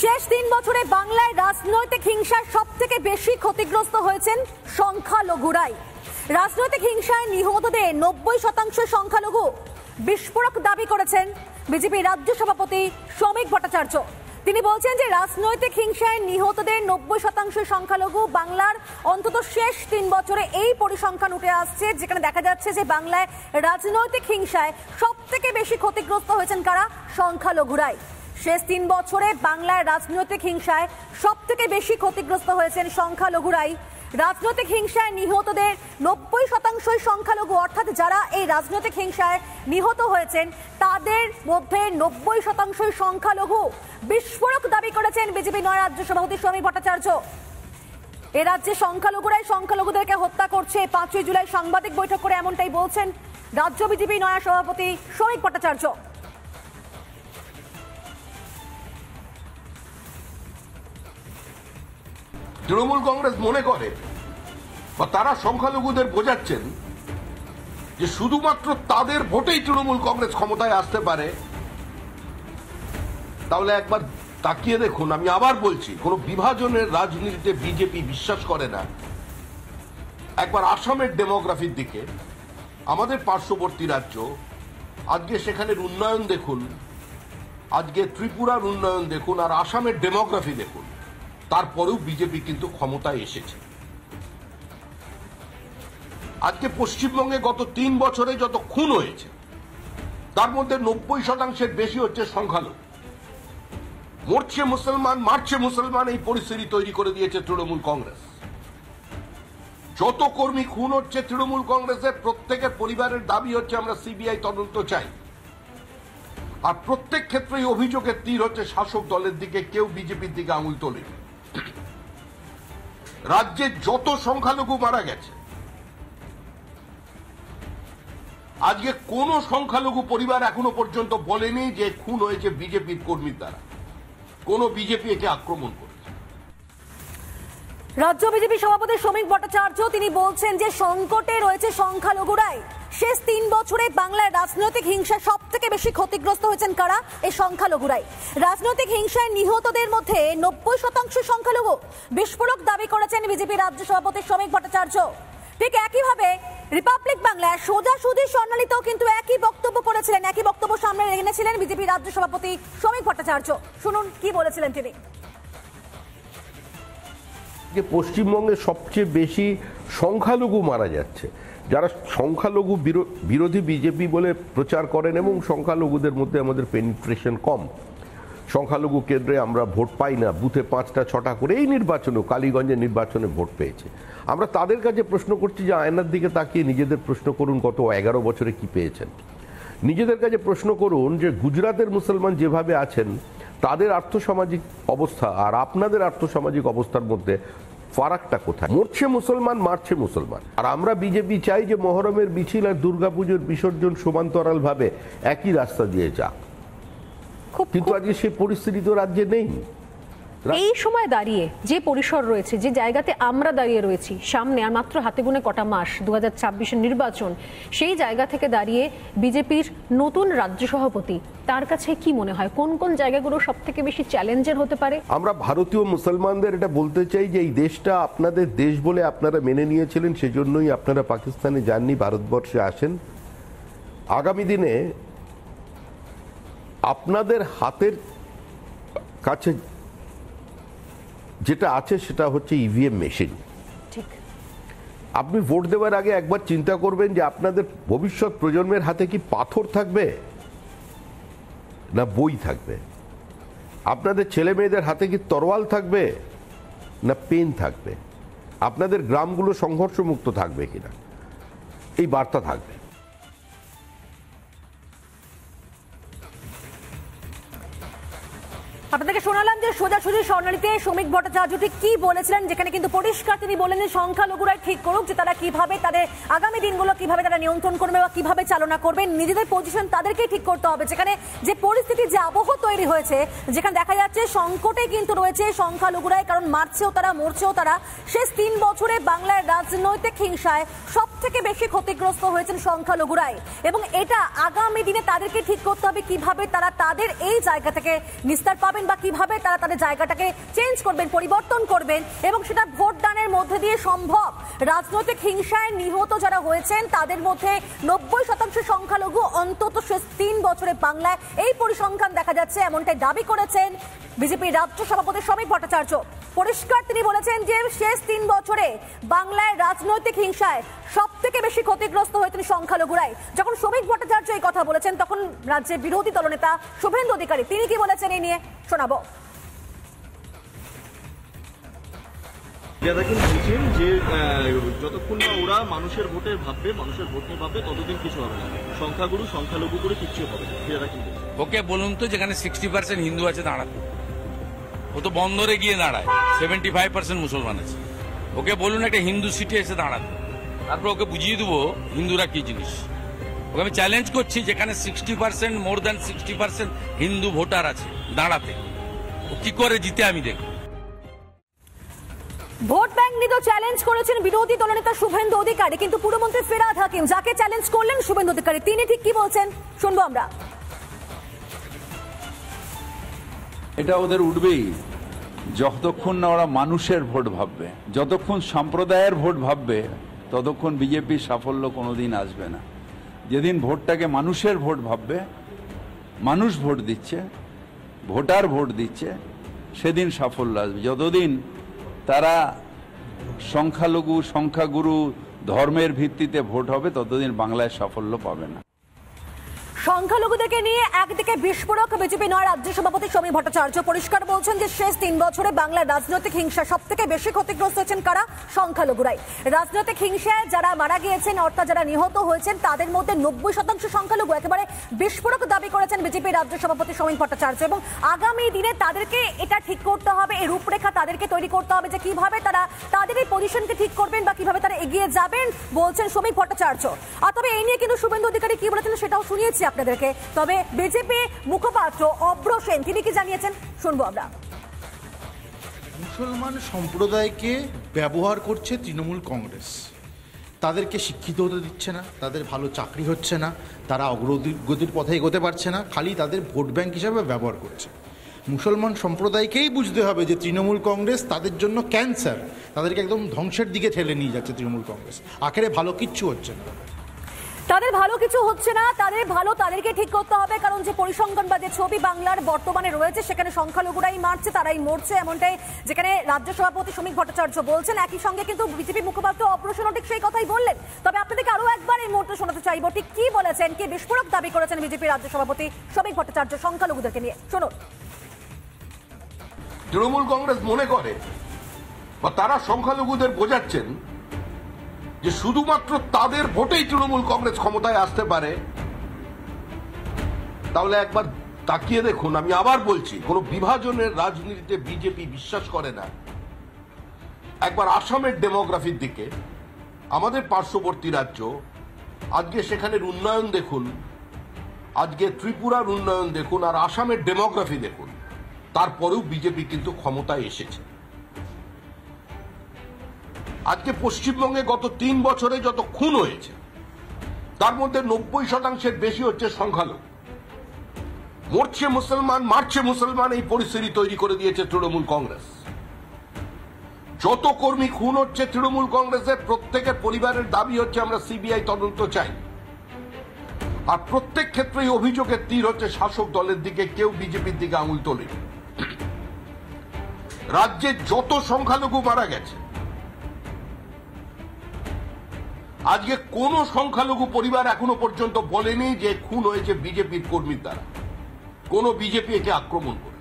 শেষ 3 বছরে বাংলায় রাজনৈতিক হিংসায় সবথেকে বেশি ক্ষতিগ্রস্ত হয়েছেন সংখ্যালঘুরাই। রাজনৈতিক হিংসায় নিহতদের 90% সংখ্যালঘু। বিস্ফোরক দাবি করেছেন বিজেপি রাজ্য সভাপতি শ্রমিক ভট্টাচার্য। তিনি বলছেন যে রাজনৈতিক হিংসায় নিহতদের 90% সংখ্যালঘু। বাংলার অন্তত শেষ 3 বছরে এই পরিসংখ্যান উঠে আসছে, যেখানে দেখা যাচ্ছে যে বাংলায় রাজনৈতিক হিংসায় সবথেকে বেশি ক্ষতিগ্রস্ত হয়েছেন কারা? সংখ্যালঘুরাই। শেষ 3 বছরে বাংলায় রাজনৈতিক হিংসায় সবথেকে বেশি ক্ষতিগ্রস্ত হয়েছেন সংখ্যালঘুরাই। রাজনৈতিক হিংসায় নিহতদের 90% সংখ্যালঘু, অর্থাৎ যারা এই রাজনৈতিক হিংসায় নিহত হয়েছেন তাদের মধ্যে 90% সংখ্যালঘু। বিস্ফোরক দাবি করেছেন বিজেপি নয় রাজ্য সভাপতি শ্রমিক ভট্টাচার্য। এ রাজ্যে সংখ্যালঘুরাই সংখ্যালঘুদেরকে হত্যা করছে। 5ই জুলাই সাংবাদিক বৈঠক করে এমনটাই বলছেন রাজ্য বিজেপি নয়া সভাপতি শ্রমিক ভট্টাচার্য। তৃণমূল কংগ্রেস মনে করে বা তারা সংখ্যালঘুদের বোঝাচ্ছেন যে শুধুমাত্র তাদের ভোটেই তৃণমূল কংগ্রেস ক্ষমতায় আসতে পারে। তাহলে একবার তাকিয়ে দেখুন, আমি আবার বলছি, কোনো বিভাজনের রাজনীতিতে বিজেপি বিশ্বাস করে না। একবার আসামের ডেমোগ্রাফির দিকে, আমাদের পার্শ্ববর্তী রাজ্য, আজকে সেখানের উন্নয়ন দেখুন, আজকে ত্রিপুরার উন্নয়ন দেখুন, আর আসামের ডেমোগ্রাফি দেখুন। তারপরেও বিজেপি কিন্তু ক্ষমতায় এসেছে। আজকে পশ্চিমবঙ্গে গত 3 বছরে যত খুন হয়েছে তার মধ্যে 90% বেশি হচ্ছে সংখ্যালঘু। মরছে মুসলমান, মারছে মুসলমান, এই পরিস্থিতি তৈরি করে দিয়েছে তৃণমূল কংগ্রেস। যত কর্মী খুন হচ্ছে তৃণমূল কংগ্রেসের প্রত্যেকের পরিবারের দাবি হচ্ছে আমরা সিবিআই তদন্ত চাই। আর প্রত্যেক ক্ষেত্রেই অভিযোগের তীর হচ্ছে শাসক দলের দিকে, কেউ বিজেপির দিকে আঙুল তোলেনি। রাজ্যে যত সংখ্যালঘু মারা গেছে, আজকে কোন সংখ্যালঘু পরিবার এখনো পর্যন্ত বলেনি যে খুন হয়েছে বিজেপির কর্মীর দ্বারা। কোন বিজেপি একে আক্রমণ করেছে। রাজ্য বিজেপি সভাপতি শ্রমিক ভট্টাচার্য তিনি বলছেন যে সংকটে রয়েছে সংখ্যালঘুরাই। শেষ 3 বছরে বাংলায় রাজনৈতিক হিংসা সবথেকে বেশি ক্ষতিগ্রস্ত হয়েছেন কারা? এই সংখ্যালঘুরাই। রাজনৈতিক হিংসায় নিহতদের মধ্যে 90% সংখ্যালঘু। বিস্ফোরক দাবি করেছেন বিজেপি রাজ্য সভাপতি শ্রমিক ভট্টাচার্য। ঠিক একইভাবে রিপাবলিক বাংলায় সোজাসুজি স্বর্ণালীতেও কিন্তু একই বক্তব্য করেছিলেন, একই বক্তব্য সামনে এনেছিলেন বিজেপি রাজ্য সভাপতি শ্রমিক ভট্টাচার্য। শুনুন কি বলেছিলেন তিনি। যে পশ্চিমবঙ্গে সবচেয়ে বেশি সংখ্যালঘু মারা যাচ্ছে, যারা সংখ্যালঘু বিরোধী বিজেপি বলে প্রচার করেন, এবং সংখ্যালঘুদের মধ্যে আমাদের পেনিট্রেশন কম। সংখ্যালঘু কেন্দ্রে আমরা ভোট পাই না, বুথে 5টা 6টা করে। এই নির্বাচনেও, কালীগঞ্জের নির্বাচনে ভোট পেয়েছে। আমরা তাদের কাছে প্রশ্ন করছি যে আয়নার দিকে তাকিয়ে নিজেদের প্রশ্ন করুন, গত 11 বছরে কি পেয়েছেন। নিজেদের কাছে প্রশ্ন করুন যে গুজরাটের মুসলমান যেভাবে আছেন, তাদের আর্থসামাজিক অবস্থা আর আপনাদের আর্থসামাজিক অবস্থার মধ্যে ফারাকটা কোথায়? মরছে মুসলমান, মারছে মুসলমান। আর আমরা বিজেপি চাই যে মহরমের মিছিল আর দুর্গাপুজোর বিসর্জন সমান্তরাল ভাবে একই রাস্তা দিয়ে যাক, কিন্তু আজকে সেই পরিস্থিতি তো রাজ্যে নেই। এই সময় দাঁড়িয়ে যে পরিসর রয়েছে, যে জায়গাতে আমরা দাঁড়িয়ে রয়েছি, সামনে আর মাত্র হাতে গোনে কটা মাস 2024-এর নির্বাচন, সেই জায়গা থেকে দাঁড়িয়ে বিজেপির নতুন রাজ্য সভাপতি, তার কাছে কি মনে হয় কোন কোন জায়গাগুলো সব থেকে বেশি চ্যালেঞ্জের হতে পারে? আমরা ভারতীয় মুসলমানদের এটা বলতে চাই যে এই দেশটা আপনাদের দেশ বলে আপনারা মেনে নিয়েছিলেন, সেজন্যই আপনারা পাকিস্তানে যাননি, ভারতবর্ষে আসেন। আগামী দিনে আপনাদের হাতের কাছে যেটা আছে সেটা হচ্ছে ইভিএম মেশিন। ঠিক। আপনি ভোট দেওয়ার আগে একবার চিন্তা করবেন যে আপনাদের ভবিষ্যৎ প্রজন্মের হাতে কি পাথর থাকবে না বই থাকবে? আপনাদের ছেলে মেয়েদের হাতে কি তরোয়াল থাকবে না পেন থাকবে? আপনাদের গ্রামগুলো সংঘর্ষমুক্ত থাকবে কিনা, এই বার্তা থাকবে। আপনাদেরকে শোনালাম যে সোজাসুজি স্বর্ণালীতে শ্রমিক ভট্টাচার্য ঠিক কি বলেছিলেন, যেখানে কিন্তু পরিষ্কার তিনি বলেন যে সংখ্যালঘুরাই ঠিক করুক যে তারা কিভাবে তাদের আগামী দিনগুলো কিভাবে তারা নিয়ন্ত্রণ করবে বা কিভাবে চালনা করবেন। নিজেদের পজিশন তাদেরকেই ঠিক করতে হবে। যেখানে যে পরিস্থিতি, যে আবহ তৈরি হয়েছে, যেখানে দেখা যাচ্ছে সংকটে কিন্তু রয়েছে সংখ্যালঘুরাই, কারণ মারছেও তারা, মরছেও তারা। শেষ 3 বছরে বাংলার রাজনৈতিক হিংসায় সব থেকে বেশি ক্ষতিগ্রস্ত হয়েছেন সংখ্যালঘুরাই, এবং এটা আগামী দিনে তাদেরকে ঠিক করতে হবে কিভাবে তারা তাদের এই জায়গা থেকে নিস্তার পাবেন। বা কিভাবে তারা তাদের জায়গাটাকে চেঞ্জ করবেন, পরিবর্তন করবেন, এবং সেটা ভোটদানের মধ্যে দিয়ে সম্ভব। রাজনৈতিক হিংসায় নিহত যারা হয়েছেন তাদের মধ্যে 90% সংখ্যালঘু অন্তত শেষ 3 বছরে বাংলায়, এই পরিসংখ্যান দেখা যাচ্ছে, এমনটাই দাবি করেছেন বিজেপির রাজ্য সভাপতি শ্রমিক ভট্টাচার্য। পরিষ্কার তিনি বলেছেন যে শেষ 3 বছরে বাংলায় রাজনৈতিক হিংসায় সব থেকে বেশি ক্ষতিগ্রস্ত হয়েছেন সংখ্যালঘুরাই। যখন শ্রমিক ভট্টাচার্য এই কথা বলেছেন তখন রাজ্যের বিরোধী দলনেতা শুভেন্দু অধিকারী তিনি কি বলেছেন এই নিয়ে শোনাবো। বলছেন যে যতক্ষণ না ওরা মানুষের ভোটের ভাববে, মানুষের ভোট নিয়ে ভাববে, ততদিন কিছু হবে না, সংখ্যাগুরু সংখ্যালঘু করে কিচ্ছু হবে না। ওকে বলুন তো যেখানে 60% হিন্দু আছে দাঁড়াতে, ও তো বন্দরে গিয়ে দাঁড়ায়, 75% মুসলমান আছে। ওকে বলুন একটা হিন্দু সিটি এসে দাঁড়াতে, তারপর ওকে বুঝিয়ে দেবো হিন্দুরা কি জিনিস। ওকে আমি চ্যালেঞ্জ করছি যেখানে 60%, মোর দ্যান 60% হিন্দু ভোটার আছে দাঁড়াতে, ও কি করে জিতে আমি দেখব। ভোট ব্যাংক নিয়ে তো চ্যালেঞ্জ করেছেন বিরোধী দলনেতা শুভেন্দু অধিকারী, কিন্তু পুরমন্ত্রী ফিরহাদ হাকিম যাকে চ্যালেঞ্জ করলেন শুভেন্দু অধিকারী তিনি ঠিক কি বলছেন শুনবো আমরা। এটা ওদের উঠবেই যতক্ষণ না ওরা মানুষের ভোট ভাববে। যতক্ষণ সম্প্রদায়ের ভোট ভাববে ততক্ষণ বিজেপির সাফল্য কোনোদিন আসবে না। যেদিন ভোটটাকে মানুষের ভোট ভাববে, মানুষ ভোট দিচ্ছে, ভোটার ভোট দিচ্ছে, সেদিন সাফল্য আসবে। যতদিন তারা সংখ্যালঘু সংখ্যাগুরু ধর্মের ভিত্তিতে ভোট হবে ততদিন বাংলায় সাফল্য পাবে না। সংখ্যালঘুদেরকে নিয়ে একদিকে বিস্ফোরক বিজেপি নয় রাজ্য সভাপতি শ্রমিক ভট্টাচার্য পরিষ্কার বলছেন যে শেষ 3 বছরে বাংলার রাজনৈতিক হিংসা সব থেকে বেশি ক্ষতিগ্রস্ত হয়েছেন কারা? সংখ্যালঘুরাই। রাজনৈতিক হিংসায় যারা মারা গিয়েছেন অর্থাৎ যারা নিহত হয়েছেন তাদের মধ্যে 90% সংখ্যালঘু। একেবারে বিস্ফোরক দাবি করেছেন বিজেপি রাজ্য সভাপতি শ্রমিক ভট্টাচার্য, এবং আগামী দিনে তাদেরকে এটা ঠিক করতে হবে, এই রূপরেখা তাদেরকে তৈরি করতে হবে যে কিভাবে তারা তাদের এই পজিশনকে ঠিক করবেন বা কিভাবে তারা এগিয়ে যাবেন বলছেন শ্রমিক ভট্টাচার্য। আর তবে এই নিয়ে কিন্তু শুভেন্দু অধিকারী কি বলেছেন সেটাও শুনিয়েছি আপনাদেরকে। তবে বিজেপি মুখপাত্র অব্র সেন তিনি কি জানিয়েছেন শুনবো আমরা। মুসলমান সম্প্রদায়কে ব্যবহার করছে তৃণমূল কংগ্রেস, তাদেরকে শিক্ষিত হতে দিচ্ছে না, তাদের ভালো চাকরি হচ্ছে না, তারা অগ্রগতির পথে এগোতে পারছে না, খালি তাদের ভোট ব্যাংক হিসাবে ব্যবহার করছে। মুসলমান সম্প্রদায়কেই বুঝতে হবে যে তৃণমূল কংগ্রেস তাদের জন্য ক্যান্সার, তাদেরকে একদম ধ্বংসের দিকে ঠেলে নিয়ে যাচ্ছে তৃণমূল কংগ্রেস। আখেরে ভালো কিচ্ছু হচ্ছে না, তাদের ভালো কিছু হচ্ছে না, তাদের ভালো তাদেরকে ঠিক করতে হবে। কারণ যে পরিসংখ্যান বা যে ছবি বাংলার বর্তমানে রয়েছে সেখানে সংখ্যালঘুরাই মারছে, তারাই মরছে, এমনটাই যেখানে রাজ্য সভাপতি শ্রমিক ভট্টাচার্য বলছেন। একই সঙ্গে কিন্তু বিজেপি মুখপাত্র অপ্রসন্ন ঠিক সেই কথাই বললেন। তবে আপনাদেরকে আরো একবার এই মুহূর্তে শোনাতে চাইব ঠিক কি বলেছেন, কি বিস্ফোরক দাবি করেছেন বিজেপি রাজ্য সভাপতি শ্রমিক ভট্টাচার্য সংখ্যালঘুদেরকে নিয়ে শুনুন। তৃণমূল কংগ্রেস মনে করে বা তারা সংখ্যালঘুদের বোঝাচ্ছেন যে শুধুমাত্র তাদের ভোটেই তৃণমূল কংগ্রেস ক্ষমতায় আসতে পারে। তাহলে একবার তাকিয়ে দেখুন, আমি আবার বলছি, কোন বিভাজনের রাজনীতিতে বিজেপি বিশ্বাস করে না। একবার আসামের ডেমোগ্রাফির দিকে, আমাদের পার্শ্ববর্তী রাজ্য, আজকে সেখানের উন্নয়ন দেখুন, আজকে ত্রিপুরার উন্নয়ন দেখুন, আর আসামের ডেমোগ্রাফি দেখুন, তারপরেও বিজেপি কিন্তু ক্ষমতায় এসেছে। আজকে পশ্চিমবঙ্গে গত 3 বছরে যত খুন হয়েছে তার মধ্যে 90% বেশি হচ্ছে সংখ্যালঘু। মরছে মুসলমান, মারছে মুসলমান, এই পরিস্থিতি তৈরি করে দিয়েছে তৃণমূল কংগ্রেস। যত কর্মী খুন হচ্ছে তৃণমূল কংগ্রেসের প্রত্যেকের পরিবারের দাবি হচ্ছে আমরা সিবিআই তদন্ত চাই। আর প্রত্যেক ক্ষেত্রেই অভিযোগের তীর হচ্ছে শাসক দলের দিকে, কেউ বিজেপির দিকে আঙুল তোলে। রাজ্যে যত সংখ্যালঘু মারা গেছে, আজকে কোন সংখ্যালঘু পরিবার এখনো পর্যন্ত বলেনি যে খুন হয়েছে বিজেপির কর্মীর দ্বারা, কোন বিজেপি একে আক্রমণ করে।